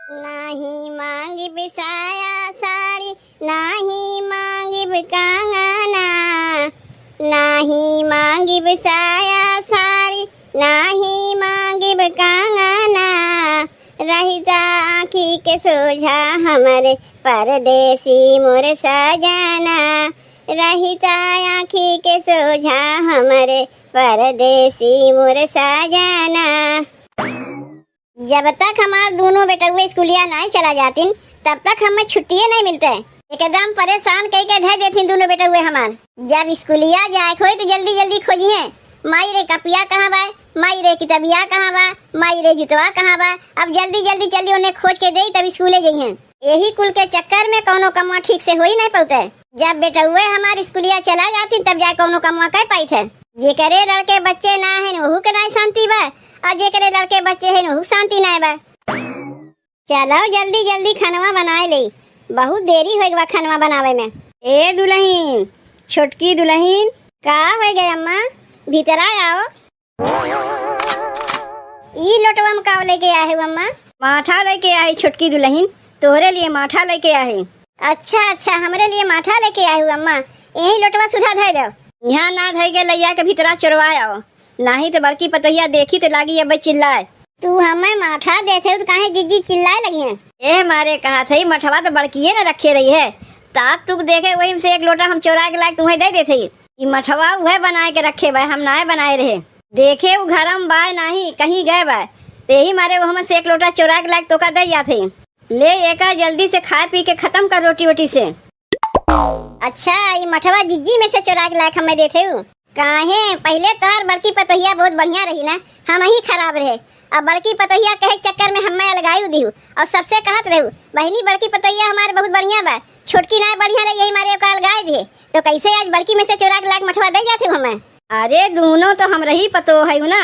नाही मांगी बिसाया साड़ी, नाही मांगी कंगना, नाही मांगी बिसाया साड़ी, नाही मांगी कंगना। रहता आँखी के सोझा हमारे परदेसी मोर सजना, रहता आँखी के सोझा हमारे परदेसी मोर सजना। जब तक हमारे दोनों बेटुए स्कूलिया नहीं चला जातीन तब तक हमें छुट्टियाँ नहीं मिलते। एकदम परेशान कई के धर देती दोनों बेटुए हमार। जब स्कूलिया जाए खोई तो जल्दी जल्दी खोजिए, माई रे कपिया कहाँ बा, माई रे किताबिया कहाँ बा, माई रे जुतवा कहाँ बा। अब जल्दी जल्दी चलिए उन्हें खोज के दे तब स्कूले जाइए। यही कुल के चक्कर में कौनो कमुआ ठीक से हो ही नहीं पाते। जब बेटुए हमारे स्कूलिया चला जाती तब जाए कौनो कमुआ कह पाई थे। जे करे लड़के बच्चे ना है वहू के नहीं शांति बा, और जे करे लड़के बच्चे है वहू शांति नहीं बा। चलो जल्दी जल्दी खनवा बनाए ले, बहुत देरी हो गई खनवा बनावे में। ए दुल्हन, छोटकी दुल्हन का हो गए अम्मा, भीतर आओ। ई लोटवा में का लेके आए हो अम्मा? माठा लेके आई छोटकी दुल्हन, तोहरे लिए माठा लेके आए। अच्छा अच्छा, हमरे लिए माठा लेके आए हो अम्मा। यही लोटवा सुधा धर दो, यहाँ ना धर के लैया के भीतरा चोरवा आओ, नहीं तो बड़की पतैया देखी तो लागी अब चिल्लाए। तू हमें माठा देते तो काहे जिज्जी चिल्लाए लगी है? ए मारे कहा था मठवा तो बड़की न रखे रही है, ताप तुक देखे वही से एक लोटा हम चोरा के लायक तुम्हें दे देते। मठवा वह बनाए के रखे बा, हम नाए बनाए रहे। देखे वो घर में बाय नहीं कहीं गए बा, यही मारे वो हमसे एक लोटा चोरा के लायक तो का दे जाते। ले एका जल्दी से खा पी के खत्म कर रोटी वोटी से। अच्छा ये मठवा जिज्जी में से चोरा के लायक हमें देते हो काहे? पहले तोहर बड़की पतोहिया बहुत बढ़िया रही ना, हम ही खराब रहे। अब बड़की पतोहिया कहे चक्कर में हमें अलगाई दी और सबसे कहत रहू बहनी बड़की पतोहिया हमारे बहुत बढ़िया बा, छोटकी ना बढ़िया रही, यही मारे का अलगाई दिए। तो कैसे आज बड़की में से चोरा के लाख मठवा दे जाते हो हमें? अरे दोनों तो हम रही पतो है ना,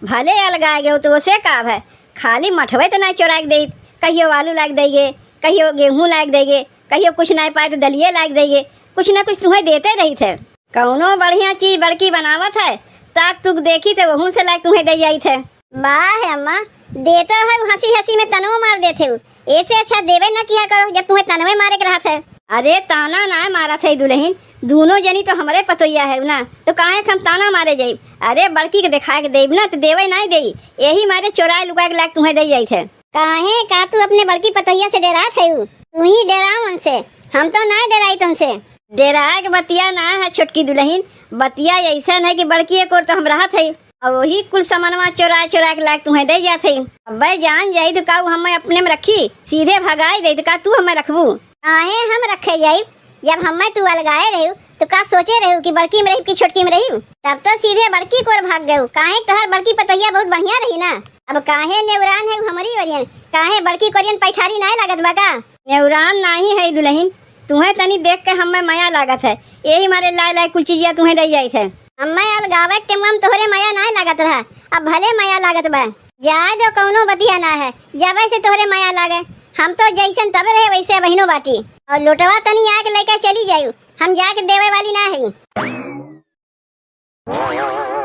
भले अलगाए गए तो उसे का है, खाली मठवे तो नहीं चोरा के दे। कहियो आलू लाग देंगे, कहियो गेहूँ लाग देंगे, कहियो कुछ नहीं पाए तो दलिए लाग देंगे, कुछ ना कुछ तुम्हें देते रही थे। कौनो बढ़िया चीज बड़की बनावत है ताक तुक देखी थे वहू से लायक तुम्हें दे आई थे। वाह अम्मा, देते है हंसी हंसी में तनव मार देते हो, ऐसे अच्छा देवे न किया करो जब तुम्हें तनवे मारे के रहा थे। अरे ताना ना मारा थे दुल्हन, दोनों जनी तो हमारे पतोइया है ना, तो काहे हम ताना मारे जाये? अरे बड़की के दिखा के देब ना तो देवे नहीं दे, यही मारे चोराए लुका के लायक तुम्हें दे आई थे। काहे का तू अपने बड़की पतोइया से डरा थे? तू ही डराओ उनसे, हम तो ना डराई तुमसे। डेराए के बतिया ना है छोटकी दुल्हन, बतिया ऐसा है कि बड़की एक और तो हम रहा थे और वही कुल सामानवा चोरा चोरा के लायक तुम्हें दे जाते। अब जान जाई तो का हमें अपने में रखी, सीधे भगाई दे तो का तू हमें रखबू? काहे हम रखे जाई? जब हमें तू अलगाए रही तो का सोचे रही कि बड़की में रही कि छोटकी में रही? तब तो सीधे बड़की को भाग गए। काहे तोहर बड़की पतैया बहुत बढ़िया रही ना, अब काहे नेवरान है हमारी वरियन, काहे बड़की कोरियन पैठारी नहीं लागत बा का? नेवरान नहीं है दुल्हन, तुम्हें तनी देख के हमें माया लागत है, यही मारे लाए लाए कुछ चीजिया तुम्हें दे जाई थे। हमें अलगावे के टाइम तोहरे माया नहीं लागत रहा, अब भले माया लागत बा। जाए तो कौनो बतिया ना है, जब से तोहरे माया लागे, हम तो जैसन तब रहे वैसे बहनों बाटी। और लोटवा तनी आके लेकर चली जायू, हम जाके देवे वाली ना है।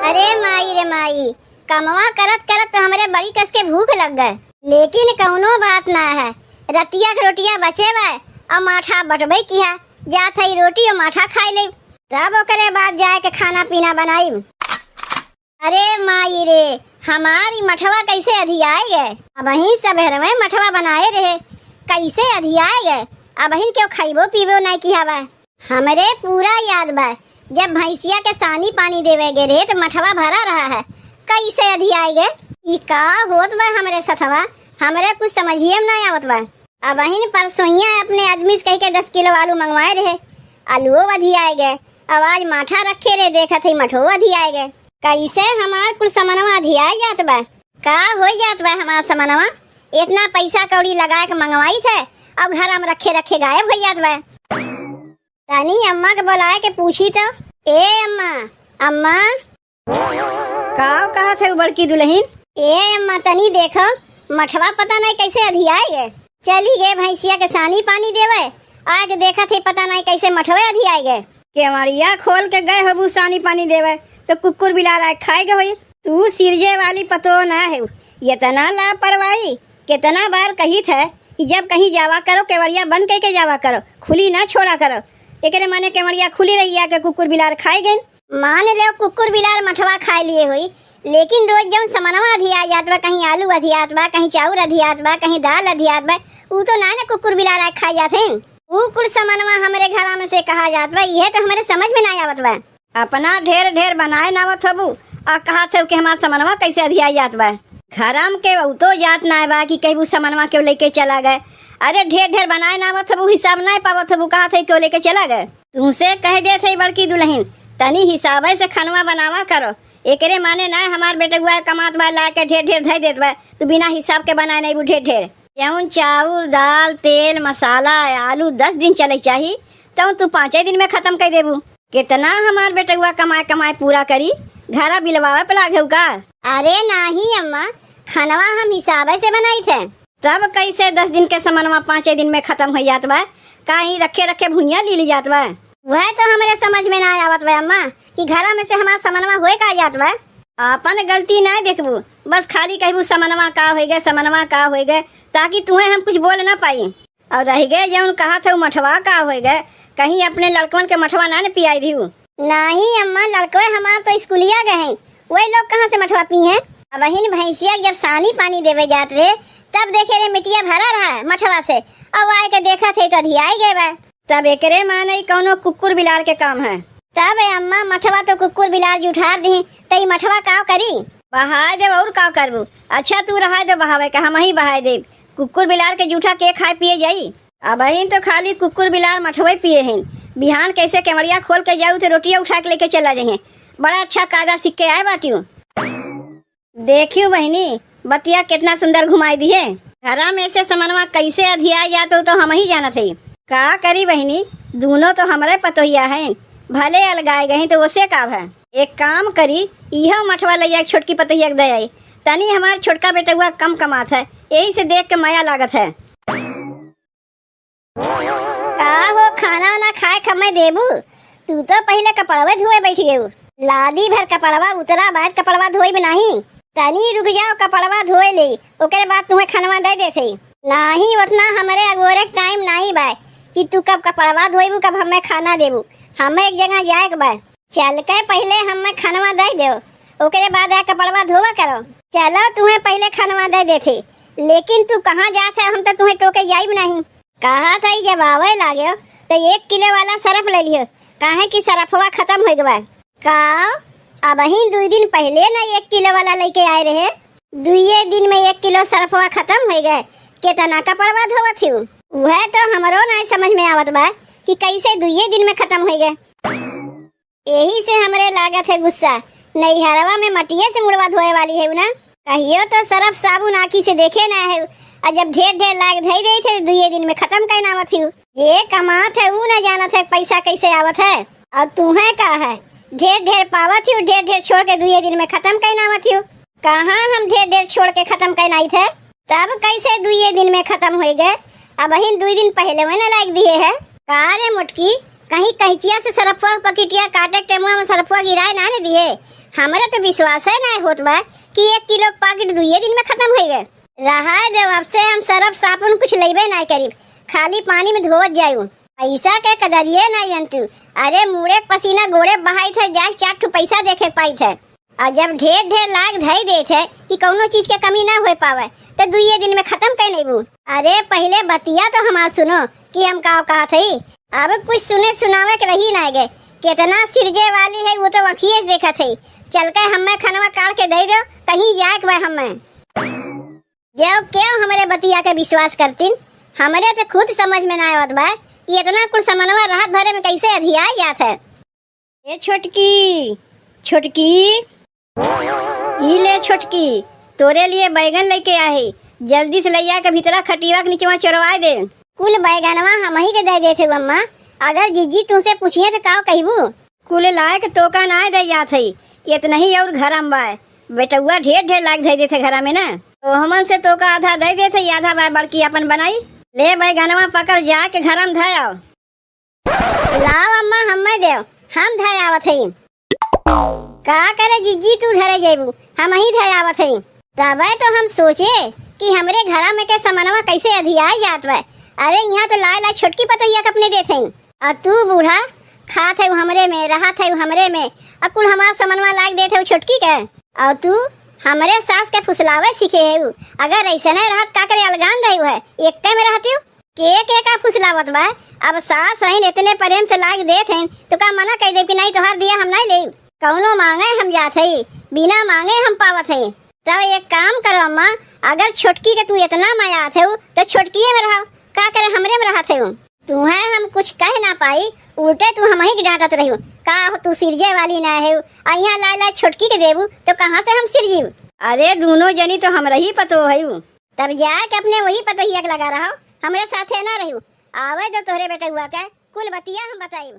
अरे माई रे माई, कमवा करत करत तो हमारे बड़ी कस के भूख लग गए, लेकिन कौनो बात ना है, रतिया के रोटिया बचे बा और माठा बटबे किया, जात है रोटी और माठा खाई ले, तब ओकरे बाद जाए के खाना पीना बनाई। अरे माई रे, हमारी मठवा कैसे अधियाए गए? अब वहीं सबेर में मठवा बनाए रहे, कैसे अधियाए गए? अब वहीं क्यों खाइबो पीबो नहीं किया बा? हमरे पूरा याद बा, जब भैंसिया के सानी पानी देवे गे रे तो मठवा भरा रहा है, कैसे अधियाए गए? ई का होत बा हमरे सथवा, हमरे कुछ समझिए में नहीं आवत बा। अब वहीं परसोइया अपने आदमी से कह के 10 किलो आलू मंगवाए रहे, आलूओ अधियाए गए, आवाज माठा रखे रे देखा थे मठो अधियाए गए, कैसे हमार कुल सामानवा अधियाए जात बा? का हो जात बा हमार सामानवा? इतना पैसा कौड़ी लगा के मंगवाई थे, अब घर में रखे रखे गायब हो जात बा। तनी अम्मा के बुलाए के पूछी तो, ए अम्मा, अम्मा का कहा थे बड़की दुल्हन? ए अम्मा तनी देखो, मठवा पता नहीं कैसे अधियाए गए, चली गए भैंसिया के सानी पानी देवे, आगे देखा थे पता नहीं कैसे मठवे अधियाए गए। केवड़िया खोल के गए हबू सानी पानी देवे तो कुकुर बिलार आए खाए गए। तू सिरजे वाली पतो ना है, इतना लापरवाही कितना बार कही थे कि जब कहीं जावा करो केवड़िया बंद करके जावा करो, खुली ना छोड़ा करो। एकरे माने केवड़िया खुली रही है के कुकुर बिलार खाए गए। मान लो कुकुर बिलार मठवा खाए लिए हुई, लेकिन रोज जब समनवा अधिया जात बा, कहीं आलू अधियात बा, कहीं चाउर अधियात बा, कहीं दाल अधियात बा, ऊ तो ना कुकुर बिलार आए खाई जाते। ऊ कुल समनवा हमारे घर में से कहा जात बा, यह तो हमारे समझ में ना आवत बा। अपना ढेर ढेर बनाए नावत हबू और कहा थे कि हमारा समनवा कैसे अधिया जात बा। घरम के ऊ तो जात ना बा कि कहीं समनवा के लेके चला गए। अरे ढेर ढेर बनाए नावत हबू, हिसाब ना पावत हबू, कहा थे क्यों लेके चला गए। तुमसे कह दे थे बड़की दुल्हन तनी हिसाब से खनवा बनावा करो। एकरे माने ना हमार बेटे गुआ कमात बा ला के ढेर ढेर धई देत बा, तू बिना हिसाब के बनाए नहीं ढेर ढेर। क्यों चाउर दाल तेल मसाला आलू 10 दिन चले चाहिए तो तू 5 दिन में खत्म कर देबू। कितना हमार बेटे गुआ कमाए कमाए पूरा करी, घरा बिलवावे पे लागे का। अरे नहीं अम्मा, खनवा हम हिसाब से बनाई थे, तब कैसे 10 दिन के समनवा 5 दिन में खत्म हो जात बा। कहीं रखे रखे भुइया ली जात बा। वह तो हमारे समझ में ना आवत बा अम्मा कि घरा में से हमारा समनवा होए का जात बा। अपन गलती ना देखबू, बस खाली कहबू समनवा का हो गए, समनवा का हो गए, ताकि तुम्हें हम कुछ बोल ना पाई। और रह गए जौन कहा था मठवा का हो गए, कहीं अपने लड़कन के मठवा ना पियाई दी। नहीं अम्मा, लड़कवे हमार तो स्कूलिया गए, वही लोग कहाँ से मठवा पी हैं। अब वही भैंसिया जब सानी पानी देवे जात रहे तब देखे रे मिट्टिया भरा रहा मठवा से, अब आए के देखा थे तो अधियाई गए बा। तब एकरे माने कौनो कुकुर बिलार के काम है। तब अम्मा मठवा तो कुकुर बिलार जुठा दी, तई मठवा का करी, बहाए दे और का करबू। अच्छा तू रहा दे बहावे का, हम ही बहाए दे। कुकुर बिलार के जूठा के खाए पिए जाई। अब ही तो खाली कुकुर बिलार मठवे पिए हैं। बिहान कैसे केवड़िया खोल के जाऊ तो रोटियां उठा के लेके चला जाए। बड़ा अच्छा कायदा सीख के आए बाटियो। देखियो बहनी बतिया कितना सुंदर घुमाई दी है। घरा में से समनवा कैसे अधिया जातो तो हम ही जाना थे। का करी बहनी, दोनों तो हमारे पतोहिया हैं, भले अलगाए गए तो उसे का है। एक काम करी, यह मठवा ले जाए छोटकी पतोहिया दे आई, तनी हमारा छोटका बेटा हुआ कम कमात है, यही से देख के माया लागत है। का हो खाना ना खाए खमे देबू, तू तो पहले कपड़वा धोए बैठ गए। लादी भर कपड़वा उतरा बाद कपड़वा धोई नहीं, तनी रुक जाओ कपड़वा धोए ले, ओकरे बाद तुम्हें खनवा दे देथे। नहीं उतना हमारे अगोरे टाइम नहीं बा कि तू कब कपड़वा धोएबू कब हमें खाना देबू। हमें एक जगह जाए के बा, चल के पहले हमें खनवा दे दो, ओकरे बाद आ कपड़वा धोवा करो। चलो तुम्हें पहले खनवा दे देथे, लेकिन तू कहाँ जात है, हम तो तुम्हें टोके जाइब नहीं। कहा था जब आवे लागे तो 1 किलो वाला सरफ ले लियो, काहे कि सरफवा खत्म हो गया। का अब ही 2 दिन पहले ना 1 किलो वाला लेके आए रहे, 2 दिन में 1 किलो सरफवा खत्म हो गए। कितना कपड़वा धोवत थी, वह तो हमरो नहीं समझ में आवत बा कि कैसे 2 दिन में खत्म हो गए। यही से हमरे लागत है गुस्सा, नैहरवा में मटिया से मुड़वा धोए वाली है ना, कहियो तो सरफ साबुन आँखी से देखे ना है। और जब ढेर ढेर लाग धई दे थे 2 दिन में खत्म करना आवत थी। ये कमात है वो न जानत है पैसा कैसे आवत है। और तुम्हें का है ढेर ढेर पावत थी, ढेर ढेर छोड़ के 2 दिन में खत्म करना आवत थी। कहाँ हम ढेर ढेर छोड़ के खत्म करना आई थे, तब कैसे 2 दिन में खत्म हो गए। अब वही 2 दिन पहले मैंने लाग दिए है। कहा रे मुटकी, कहीं कैचिया से सरफवा पकिटिया काटे टेमुआ में सरफवा गिराए ना दिए। हमारे तो विश्वास है ना होत बा कि 1 किलो पैकेट 2 दिन में खत्म हो गए। रहा दे, अब से हम सरफ साबुन कुछ लेबे ना करीब, खाली पानी में धोवत जाऊ। पैसा के कदरिए ना जंतु, अरे मुड़े पसीना गोड़े बहाई थे, जा 4 पैसा देखे पाई थे। और जब ढेर ढेर लाग धई दे थे कि कौनो चीज के कमी ना हो पावे तो 2 दिन में खत्म कर लेबू। अरे पहले बतिया तो हमार सुनो कि हम का कहा थी, अब कुछ सुने सुनावे के रही ना गए। कितना सिरजे वाली है वो तो अखिए देखा थी। चल के हमें खनवा काट के दे दो, कहीं जाए के हमें। जब क्यों हमारे बतिया के विश्वास करती, हमारे तो खुद समझ में ना आवत बा कि इतना कुछ समनवा राहत भरे में कैसे अधिया जात है। ये छोटकी छोटकी, ये ले छोटकी, तोरे लिए बैगन लेके आए, जल्दी से लैया के भीतरा खटिया के नीचे चोरवा दे। कुल बैगनवा हम ही के दे देते अम्मा, अगर जीजी तुमसे पूछिए तो का कहबू। कुल लायक तो का ना दे जात है, इतना ही और घर में बा बेटुआ ढेर ढेर लायक दे देते घर में ना, तो हमन से तो का आधा दे देते, आधा बा बड़की अपन बनाई। ले बैगनवा पकड़ जा के घर में धय आओ। लाओ अम्मा हमें दे, हम धय आवत है। का करे जीजी तू धरे जेबू, हम ही धय आवत है। तबे तो हम सोचे कि हमरे घरा में के समनवा कैसे अधिया जात बा। अरे यहाँ तो लाए लाए छोटकी पतैया के अपने देते हैं, और तू बूढ़ा खात है हमरे में, रहत है हमरे में, अकुल हमार समनवा लाग देते हो छोटकी के, और तू हमरे सास के फुसलावे सीखे है। अगर ऐसे नहीं रहत का करे अलगान रही है, एक में रहती हूँ के का फुसलावत बा। अब सास रही इतने प्रेम से लाग देते हैं तो का मना कह दे कि नहीं तोहार दिया हम नहीं ले, कौनो मांगे हम जाते ही, बिना मांगे हम पावत है। तो एक काम करो अम्मा, अगर छोटकी के तू इतना माया थे तो छोटकी में रहो, का करे हमरे में रहते हो। तुम्हें हम कुछ कह ना पाई, उल्टे तू हम ही डांटत रही का तू सिरजे वाली ना है, यहाँ ला ला छोटकी के देबू तो कहाँ से हम सिरजीव। अरे दोनों जनी तो हमरा ही पतो है, तब जाके अपने वही पतो ही लगा रहा, हमरे साथे ना रही। आवे तो तोहरे बेटे हुआ के कुल बतिया हम बताई।